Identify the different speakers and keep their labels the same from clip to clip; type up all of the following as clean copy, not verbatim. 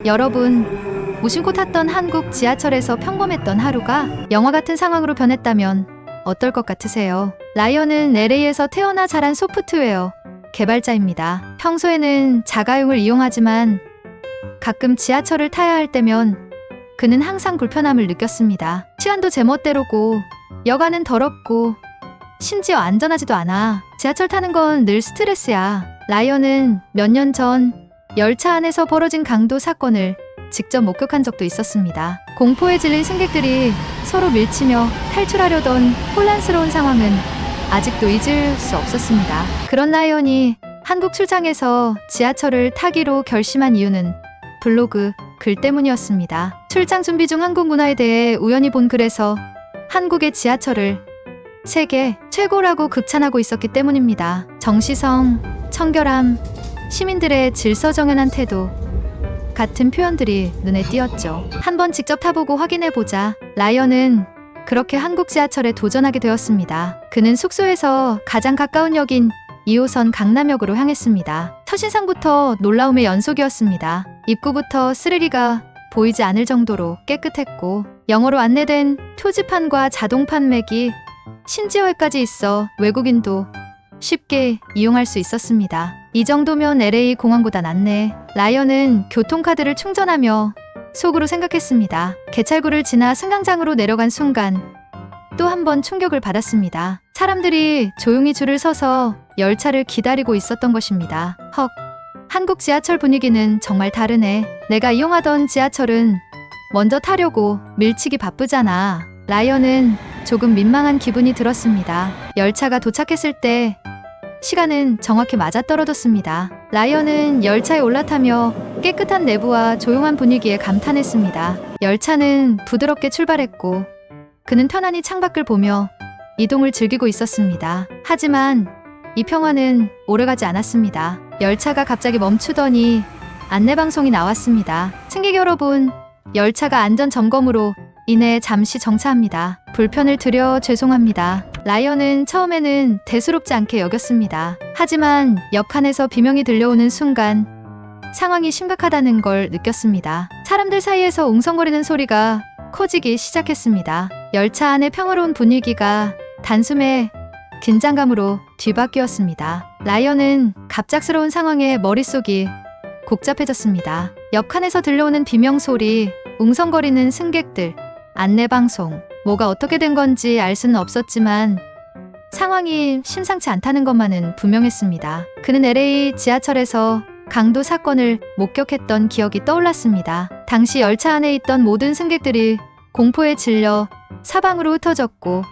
Speaker 1: 여러분, 무심코 탔던 한국 지하철에서 평범했던 하루가 영화 같은 상황으로 변했다면 어떨 것 같으세요? 라이언은 LA에서 태어나 자란 소프트웨어 개발자입니다. 평소에는 자가용을 이용하지만 가끔 지하철을 타야 할 때면 그는 항상 불편함을 느꼈습니다. 시간도 제멋대로고 여가는 더럽고 심지어 안전하지도 않아. 지하철 타는 건 늘 스트레스야. 라이언은 몇 년 전 열차 안에서 벌어진 강도 사건을 직접 목격한 적도 있었습니다. 공포에 질린 승객들이 서로 밀치며 탈출하려던 혼란스러운 상황은 아직도 잊을 수 없었습니다. 그런 라이언이 한국 출장에서 지하철을 타기로 결심한 이유는 블로그 글 때문이었습니다. 출장 준비 중 한국 문화에 대해 우연히 본 글에서 한국의 지하철을 세계 최고라고 극찬하고 있었기 때문입니다. 정시성, 청결함, 시민들의 질서정연한 태도 같은 표현들이 눈에 띄었죠. 한번 직접 타보고 확인해보자. 라이언은 그렇게 한국 지하철에 도전하게 되었습니다. 그는 숙소에서 가장 가까운 역인 2호선 강남역으로 향했습니다. 첫인상부터 놀라움의 연속이었습니다. 입구부터 스르리가 보이지 않을 정도로 깨끗했고 영어로 안내된 표지판과 자동 판매기, 심지어에까지 있어 외국인도 쉽게 이용할 수 있었습니다. 이 정도면 LA 공항보다 낫네. 라이언은 교통카드를 충전하며 속으로 생각했습니다. 개찰구를 지나 승강장으로 내려간 순간 또 한 번 충격을 받았습니다. 사람들이 조용히 줄을 서서 열차를 기다리고 있었던 것입니다. 헉, 한국 지하철 분위기는 정말 다르네. 내가 이용하던 지하철은 먼저 타려고 밀치기 바쁘잖아. 라이언은 조금 민망한 기분이 들었습니다. 열차가 도착했을 때 시간은 정확히 맞아떨어졌습니다. 라이언은 열차에 올라타며 깨끗한 내부와 조용한 분위기에 감탄했습니다. 열차는 부드럽게 출발했고 그는 편안히 창밖을 보며 이동을 즐기고 있었습니다. 하지만 이 평화는 오래가지 않았습니다. 열차가 갑자기 멈추더니 안내방송이 나왔습니다. 승객 여러분, 열차가 안전점검으로 인해 잠시 정차합니다. 불편을 드려 죄송합니다. 라이언은 처음에는 대수롭지 않게 여겼습니다. 하지만 역 안에서 비명이 들려오는 순간 상황이 심각하다는 걸 느꼈습니다. 사람들 사이에서 웅성거리는 소리가 커지기 시작했습니다. 열차 안의 평화로운 분위기가 단숨에 긴장감으로 뒤바뀌었습니다. 라이언은 갑작스러운 상황에 머릿속이 복잡해졌습니다. 역 안에서 들려오는 비명소리, 웅성거리는 승객들, 안내방송, 뭐가 어떻게 된 건지 알 수는 없었지만 상황이 심상치 않다는 것만은 분명했습니다. 그는 LA 지하철에서 강도 사건을 목격했던 기억이 떠올랐습니다. 당시 열차 안에 있던 모든 승객들이 공포에 질려 사방으로 흩어졌고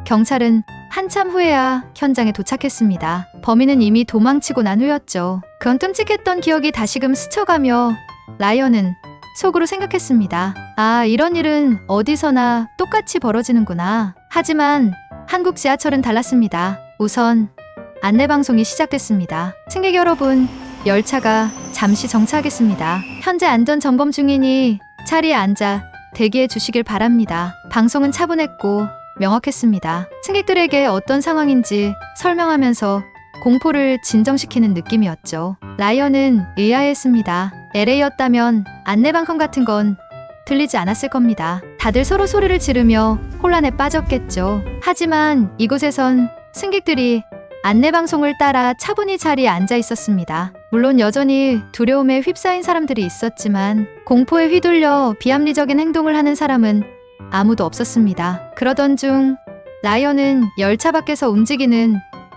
Speaker 1: 경찰은 한참 후에야 현장에 도착했습니다. 범인은 이미 도망치고 난 후였죠. 그런 끔찍했던 기억이 다시금 스쳐가며 라이언은 속으로 생각했습니다. 아, 이런 일은 어디서나 똑같이 벌어지는구나. 하지만 한국 지하철은 달랐습니다. 우선 안내방송이 시작됐습니다. 승객 여러분, 열차가 잠시 정차하겠습니다. 현재 안전점검 중이니 자리에 앉아 대기해 주시길 바랍니다. 방송은 차분했고 명확했습니다. 승객들에게 어떤 상황인지 설명하면서 공포를 진정시키는 느낌이었죠. 라이언은 의아해했습니다. LA였다면 안내방송 같은 건 들리지 않았을 겁니다. 다들 서로 소리를 지르며 혼란에 빠졌겠죠. 하지만 이곳에선 승객들이 안내방송을 따라 차분히 자리에 앉아 있었습니다. 물론 여전히 두려움에 휩싸인 사람들이 있었지만 공포에 휘둘려 비합리적인 행동을 하는 사람은 아무도 없었습니다. 그러던 중 라이언은 열차 밖에서 움직이는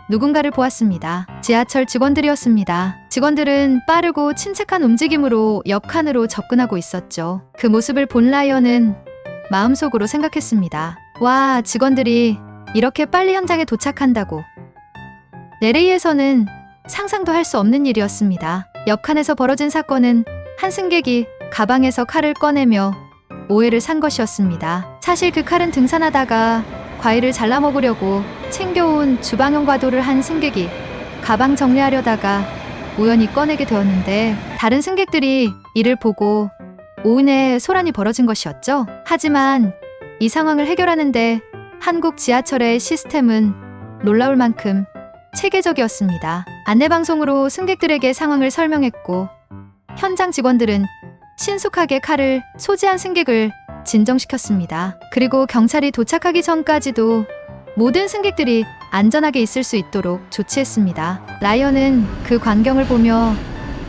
Speaker 1: 누군가를 보았습니다. 지하철 직원들이었습니다. 직원들은 빠르고 침착한 움직임으로 역 안으로 접근하고 있었죠. 그 모습을 본 라이언은 마음속으로 생각했습니다. 와, 직원들이 이렇게 빨리 현장에 도착한다고. LA에서는 상상도 할 수 없는 일이었습니다. 역 안에서 벌어진 사건은 한 승객이 가방에서 칼을 꺼내며 오해를 산 것이었습니다. 사실 그 칼은 등산하다가 과일을 잘라 먹으려고 챙겨온 주방용 과도를 한 승객이 가방 정리하려다가 우연히 꺼내게 되었는데 다른 승객들이 이를 보고 오은에 소란이 벌어진 것이었죠. 하지만 이 상황을 해결하는데 한국 지하철의 시스템은 놀라울 만큼 체계적이었습니다. 안내방송으로 승객들에게 상황을 설명했고 현장 직원들은 신속하게 칼을 소지한 승객을 진정시켰습니다. 그리고 경찰이 도착하기 전까지도 모든 승객들이 안전하게 있을 수 있도록 조치했습니다. 라이언은 그 광경을 보며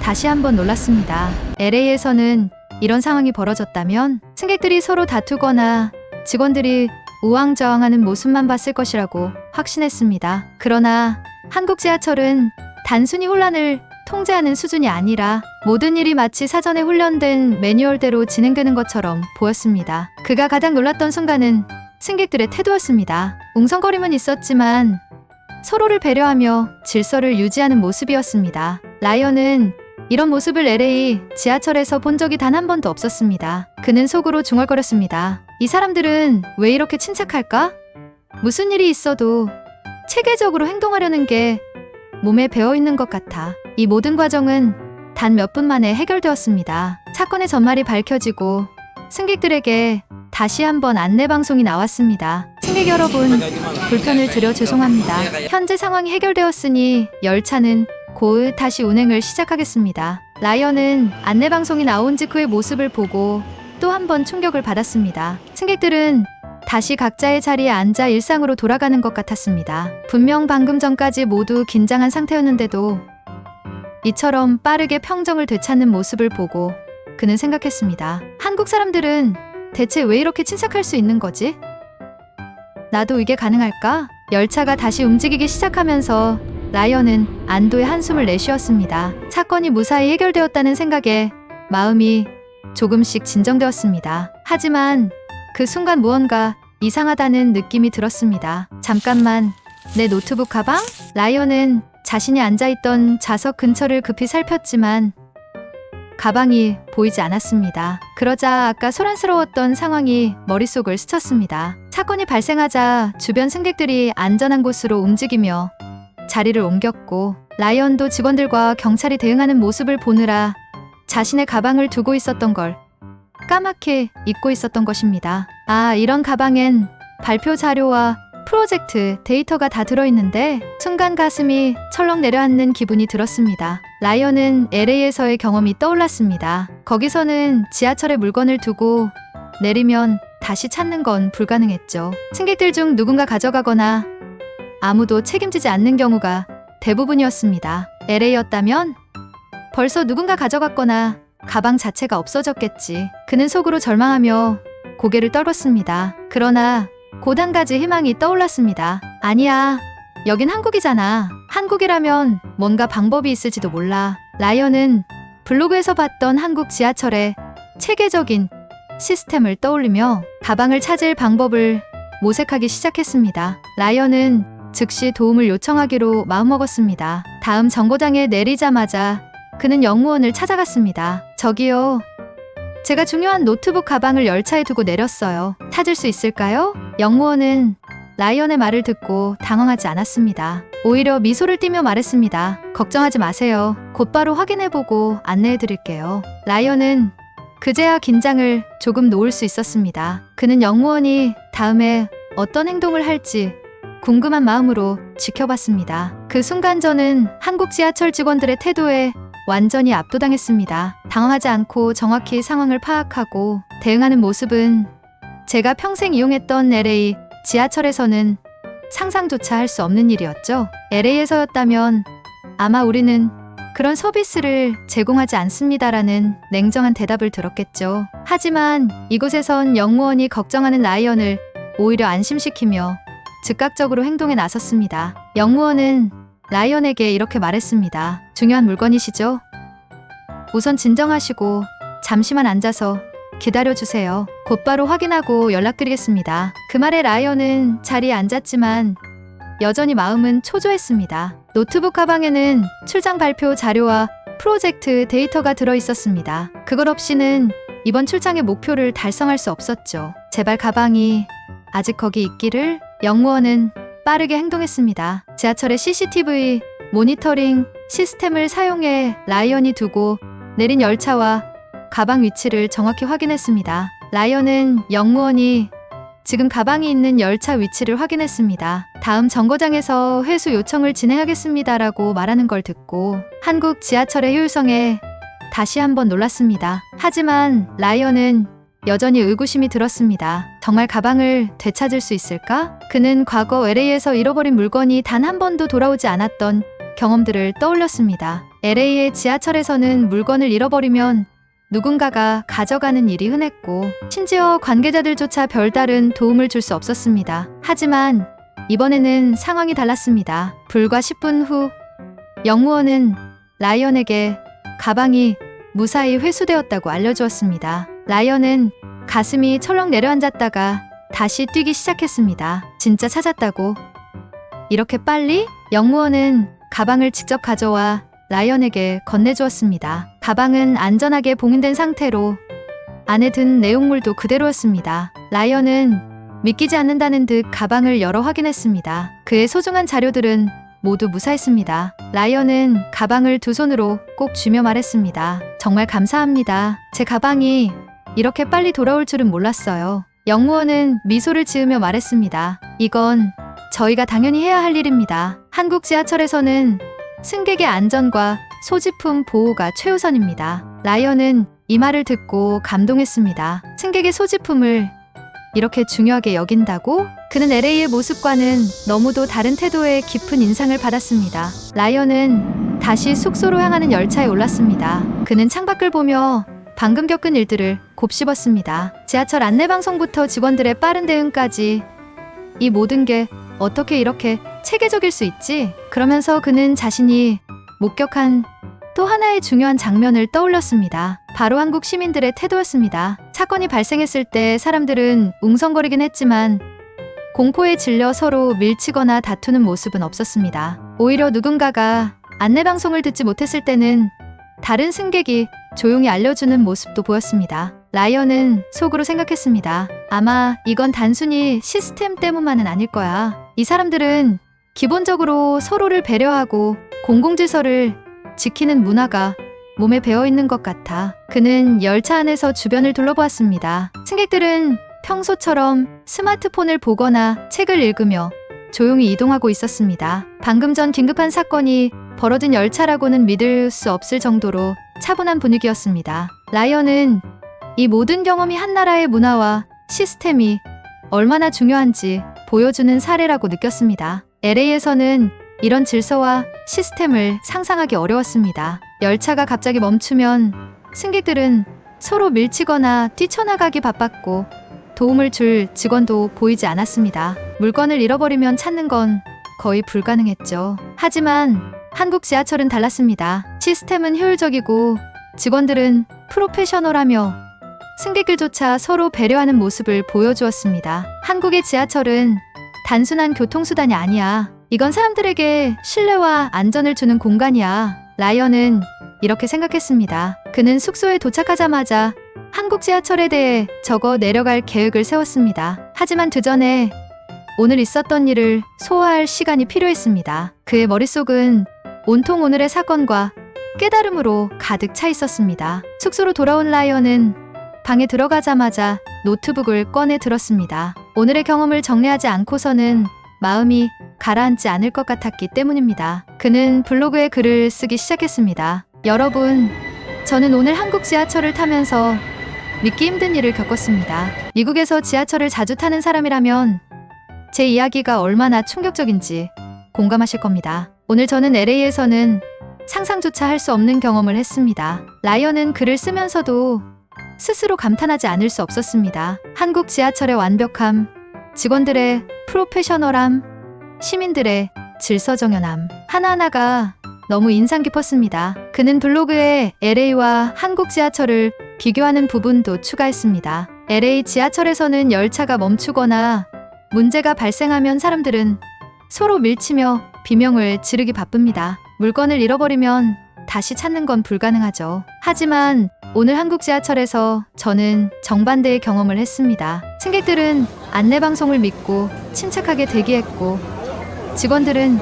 Speaker 1: 다시 한번 놀랐습니다. LA에서는 이런 상황이 벌어졌다면 승객들이 서로 다투거나 직원들이 우왕좌왕하는 모습만 봤을 것이라고 확신했습니다. 그러나 한국 지하철은 단순히 혼란을 통제하는 수준이 아니라 모든 일이 마치 사전에 훈련된 매뉴얼대로 진행되는 것처럼 보였습니다. 그가 가장 놀랐던 순간은 승객들의 태도였습니다. 웅성거림은 있었지만 서로를 배려하며 질서를 유지하는 모습이었습니다. 라이언은 이런 모습을 LA 지하철에서 본 적이 단 한 번도 없었습니다. 그는 속으로 중얼거렸습니다. 이 사람들은 왜 이렇게 침착할까? 무슨 일이 있어도 체계적으로 행동하려는 게 몸에 배어있는 것 같아. 이 모든 과정은 단 몇 분 만에 해결되었습니다. 사건의 전말이 밝혀지고 승객들에게 다시 한번 안내방송이 나왔습니다. 승객 여러분, 불편을 드려 죄송합니다. 현재 상황이 해결되었으니 열차는 곧 다시 운행을 시작하겠습니다. 라이언은 안내방송이 나온 직후의 모습을 보고 또 한 번 충격을 받았습니다. 승객들은 다시 각자의 자리에 앉아 일상으로 돌아가는 것 같았습니다. 분명 방금 전까지 모두 긴장한 상태였는데도 이처럼 빠르게 평정을 되찾는 모습을 보고 그는 생각했습니다. 한국 사람들은 대체 왜 이렇게 침착할 수 있는 거지? 나도 이게 가능할까? 열차가 다시 움직이기 시작하면서 라이언은 안도의 한숨을 내쉬었습니다. 사건이 무사히 해결되었다는 생각에 마음이 조금씩 진정되었습니다. 하지만 그 순간 무언가 이상하다는 느낌이 들었습니다. 잠깐만, 내 노트북 가방? 라이언은 자신이 앉아있던 좌석 근처를 급히 살폈지만 가방이 보이지 않았습니다. 그러자 아까 소란스러웠던 상황이 머릿속을 스쳤습니다. 사건이 발생하자 주변 승객들이 안전한 곳으로 움직이며 자리를 옮겼고 라이언도 직원들과 경찰이 대응하는 모습을 보느라 자신의 가방을 두고 있었던 걸 까맣게 잊고 있었던 것입니다. 아, 이런 가방엔 발표 자료와 프로젝트 데이터가 다 들어있는데 순간 가슴이 철렁 내려앉는 기분이 들었습니다. 라이언은 LA에서의 경험이 떠올랐습니다. 거기서는 지하철에 물건을 두고 내리면 다시 찾는 건 불가능했죠. 승객들 중 누군가 가져가거나 아무도 책임지지 않는 경우가 대부분이었습니다. LA였다면 벌써 누군가 가져갔거나 가방 자체가 없어졌겠지. 그는 속으로 절망하며 고개를 떨었습니다. 그러나 곧 한 가지 희망이 떠올랐습니다. 아니야, 여긴 한국이잖아. 한국이라면 뭔가 방법이 있을지도 몰라. 라이언은 블로그에서 봤던 한국 지하철의 체계적인 시스템을 떠올리며 가방을 찾을 방법을 모색하기 시작했습니다. 라이언은 즉시 도움을 요청하기로 마음먹었습니다. 다음 정거장에 내리자마자 그는 영무원을 찾아갔습니다. 저기요. 제가 중요한 노트북 가방을 열차에 두고 내렸어요. 찾을 수 있을까요? 영무원은 라이언의 말을 듣고 당황하지 않았습니다. 오히려 미소를 띠며 말했습니다. 걱정하지 마세요. 곧바로 확인해보고 안내해드릴게요. 라이언은 그제야 긴장을 조금 놓을 수 있었습니다. 그는 영무원이 다음에 어떤 행동을 할지 궁금한 마음으로 지켜봤습니다. 그 순간 저는 한국 지하철 직원들의 태도에 완전히 압도당했습니다. 당황하지 않고 정확히 상황을 파악하고 대응하는 모습은 제가 평생 이용했던 LA 지하철에서는 상상조차 할 수 없는 일이었죠. LA에서였다면 아마 우리는 그런 서비스를 제공하지 않습니다라는 냉정한 대답을 들었겠죠. 하지만 이곳에선 영무원이 걱정하는 라이언을 오히려 안심시키며 즉각적으로 행동에 나섰습니다. 영무원은 라이언에게 이렇게 말했습니다. 중요한 물건이시죠? 우선 진정하시고 잠시만 앉아서 기다려주세요. 곧바로 확인하고 연락드리겠습니다. 그 말에 라이언은 자리에 앉았지만 여전히 마음은 초조했습니다. 노트북 가방에는 출장 발표 자료와 프로젝트 데이터가 들어있었습니다. 그것 없이는 이번 출장의 목표를 달성할 수 없었죠. 제발 가방이 아직 거기 있기를. 영무원은 빠르게 행동했습니다. 지하철의 CCTV 모니터링 시스템을 사용해 라이언이 두고 내린 열차와 가방 위치를 정확히 확인했습니다. 라이언은 영무원이 지금 가방이 있는 열차 위치를 확인했습니다. 다음 정거장에서 회수 요청을 진행하겠습니다라고 말하는 걸 듣고 한국 지하철의 효율성에 다시 한번 놀랐습니다. 하지만 라이언은 여전히 의구심이 들었습니다. 정말 가방을 되찾을 수 있을까? 그는 과거 LA에서 잃어버린 물건이 단 한 번도 돌아오지 않았던 경험들을 떠올렸습니다. LA의 지하철에서는 물건을 잃어버리면 누군가가 가져가는 일이 흔했고 심지어 관계자들조차 별다른 도움을 줄 수 없었습니다. 하지만 이번에는 상황이 달랐습니다. 불과 10분 후 영무원은 라이언에게 가방이 무사히 회수되었다고 알려주었습니다. 라이언은 가슴이 철렁 내려앉았다가 다시 뛰기 시작했습니다. 진짜 찾았다고? 이렇게 빨리? 영무원은 가방을 직접 가져와 라이언에게 건네주었습니다. 가방은 안전하게 봉인된 상태로 안에 든 내용물도 그대로였습니다. 라이언은 믿기지 않는다는 듯 가방을 열어 확인했습니다. 그의 소중한 자료들은 모두 무사했습니다. 라이언은 가방을 두 손으로 꼭 쥐며 말했습니다. 정말 감사합니다. 제 가방이 이렇게 빨리 돌아올 줄은 몰랐어요. 영무원은 미소를 지으며 말했습니다. 이건 저희가 당연히 해야 할 일입니다. 한국 지하철에서는 승객의 안전과 소지품 보호가 최우선입니다. 라이언은 이 말을 듣고 감동했습니다. 승객의 소지품을 이렇게 중요하게 여긴다고? 그는 LA의 모습과는 너무도 다른 태도의 깊은 인상을 받았습니다. 라이언은 다시 숙소로 향하는 열차에 올랐습니다. 그는 창밖을 보며 방금 겪은 일들을 곱씹었습니다. 지하철 안내방송부터 직원들의 빠른 대응까지 이 모든 게 어떻게 이렇게 체계적일 수 있지? 그러면서 그는 자신이 목격한 또 하나의 중요한 장면을 떠올렸습니다. 바로 한국 시민들의 태도였습니다. 사건이 발생했을 때 사람들은 웅성거리긴 했지만 공포에 질려 서로 밀치거나 다투는 모습은 없었습니다. 오히려 누군가가 안내방송을 듣지 못했을 때는 다른 승객이 조용히 알려주는 모습도 보였습니다. 라이언은 속으로 생각했습니다. 아마 이건 단순히 시스템 때문만은 아닐 거야. 이 사람들은 기본적으로 서로를 배려하고 공공질서를 지키는 문화가 몸에 배어있는 것 같아. 그는 열차 안에서 주변을 둘러보았습니다. 승객들은 평소처럼 스마트폰을 보거나 책을 읽으며 조용히 이동하고 있었습니다. 방금 전 긴급한 사건이 벌어진 열차라고는 믿을 수 없을 정도로 차분한 분위기였습니다. 라이언은 이 모든 경험이 한 나라의 문화와 시스템이 얼마나 중요한지 보여주는 사례라고 느꼈습니다. LA에서는 이런 질서와 시스템을 상상하기 어려웠습니다. 열차가 갑자기 멈추면 승객들은 서로 밀치거나 뛰쳐나가기 바빴고 도움을 줄 직원도 보이지 않았습니다. 물건을 잃어버리면 찾는 건 거의 불가능했죠. 하지만 한국 지하철은 달랐습니다. 시스템은 효율적이고 직원들은 프로페셔널하며 승객들조차 서로 배려하는 모습을 보여주었습니다. 한국의 지하철은 단순한 교통수단이 아니야. 이건 사람들에게 신뢰와 안전을 주는 공간이야. 라이언은 이렇게 생각했습니다. 그는 숙소에 도착하자마자 한국 지하철에 대해 적어 내려갈 계획을 세웠습니다. 하지만 그 전에 오늘 있었던 일을 소화할 시간이 필요했습니다. 그의 머릿속은 온통 오늘의 사건과 깨달음으로 가득 차 있었습니다. 숙소로 돌아온 라이언은 방에 들어가자마자 노트북을 꺼내 들었습니다. 오늘의 경험을 정리하지 않고서는 마음이 가라앉지 않을 것 같았기 때문입니다. 그는 블로그에 글을 쓰기 시작했습니다. 여러분, 저는 오늘 한국 지하철을 타면서 믿기 힘든 일을 겪었습니다. 미국에서 지하철을 자주 타는 사람이라면 제 이야기가 얼마나 충격적인지 공감하실 겁니다. 오늘 저는 LA에서는 상상조차 할 수 없는 경험을 했습니다. 라이언은 글을 쓰면서도 스스로 감탄하지 않을 수 없었습니다. 한국 지하철의 완벽함, 직원들의 프로페셔널함, 시민들의 질서정연함, 하나하나가 너무 인상 깊었습니다. 그는 블로그에 LA와 한국 지하철을 비교하는 부분도 추가했습니다. LA 지하철에서는 열차가 멈추거나 문제가 발생하면 사람들은 서로 밀치며 비명을 지르기 바쁩니다. 물건을 잃어버리면 다시 찾는 건 불가능하죠. 하지만 오늘 한국 지하철에서 저는 정반대의 경험을 했습니다. 승객들은 안내방송을 믿고 침착하게 대기했고 직원들은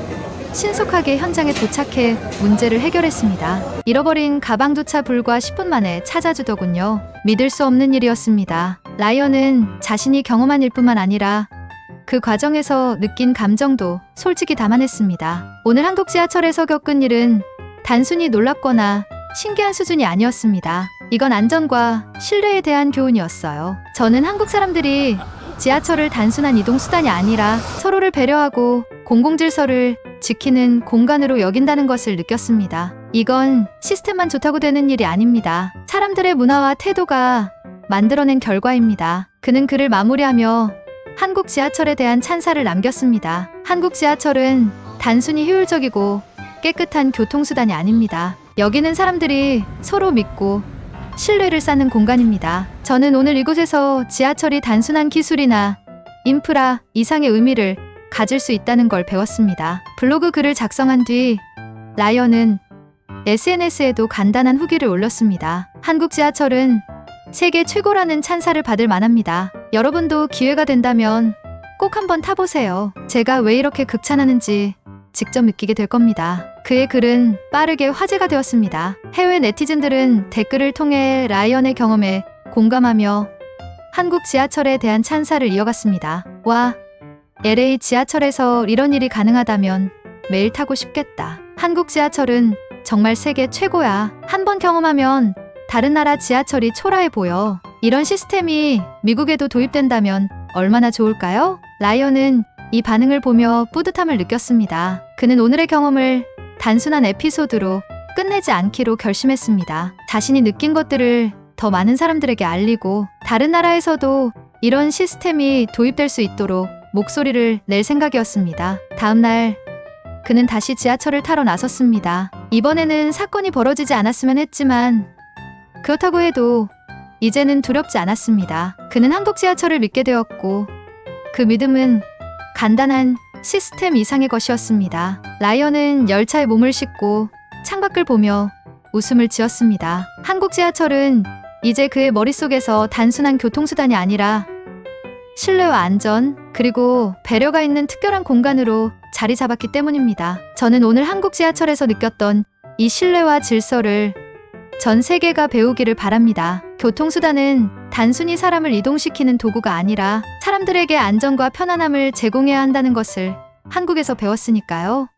Speaker 1: 신속하게 현장에 도착해 문제를 해결했습니다. 잃어버린 가방조차 불과 10분 만에 찾아주더군요. 믿을 수 없는 일이었습니다. 라이언은 자신이 경험한 일뿐만 아니라 그 과정에서 느낀 감정도 솔직히 담아냈습니다. 오늘 한국 지하철에서 겪은 일은 단순히 놀랍거나 신기한 수준이 아니었습니다. 이건 안전과 신뢰에 대한 교훈이었어요. 저는 한국 사람들이 지하철을 단순한 이동수단이 아니라 서로를 배려하고 공공질서를 지키는 공간으로 여긴다는 것을 느꼈습니다. 이건 시스템만 좋다고 되는 일이 아닙니다. 사람들의 문화와 태도가 만들어낸 결과입니다. 그는 글을 마무리하며 한국 지하철에 대한 찬사를 남겼습니다. 한국 지하철은 단순히 효율적이고 깨끗한 교통수단이 아닙니다. 여기는 사람들이 서로 믿고 신뢰를 쌓는 공간입니다. 저는 오늘 이곳에서 지하철이 단순한 기술이나 인프라 이상의 의미를 가질 수 있다는 걸 배웠습니다. 블로그 글을 작성한 뒤 라이언은 SNS에도 간단한 후기를 올렸습니다. 한국 지하철은 세계 최고라는 찬사를 받을 만합니다. 여러분도 기회가 된다면 꼭 한번 타보세요. 제가 왜 이렇게 극찬하는지 직접 느끼게 될 겁니다. 그의 글은 빠르게 화제가 되었습니다. 해외 네티즌들은 댓글을 통해 라이언의 경험에 공감하며 한국 지하철에 대한 찬사를 이어갔습니다. 와, LA 지하철에서 이런 일이 가능하다면 매일 타고 싶겠다. 한국 지하철은 정말 세계 최고야. 한번 경험하면 다른 나라 지하철이 초라해 보여. 이런 시스템이 미국에도 도입된다면 얼마나 좋을까요? 라이언은 이 반응을 보며 뿌듯함을 느꼈습니다. 그는 오늘의 경험을 단순한 에피소드로 끝내지 않기로 결심했습니다. 자신이 느낀 것들을 더 많은 사람들에게 알리고 다른 나라에서도 이런 시스템이 도입될 수 있도록 목소리를 낼 생각이었습니다. 다음 날 그는 다시 지하철을 타러 나섰습니다. 이번에는 사건이 벌어지지 않았으면 했지만 그렇다고 해도 이제는 두렵지 않았습니다. 그는 한국 지하철을 믿게 되었고 그 믿음은 간단한 시스템 이상의 것이었습니다. 라이언은 열차에 몸을 싣고 창밖을 보며 웃음을 지었습니다. 한국 지하철은 이제 그의 머릿속에서 단순한 교통수단이 아니라 신뢰와 안전, 그리고 배려가 있는 특별한 공간으로 자리 잡았기 때문입니다. 저는 오늘 한국 지하철에서 느꼈던 이 신뢰와 질서를 전 세계가 배우기를 바랍니다. 교통수단은 단순히 사람을 이동시키는 도구가 아니라 사람들에게 안전과 편안함을 제공해야 한다는 것을 한국에서 배웠으니까요.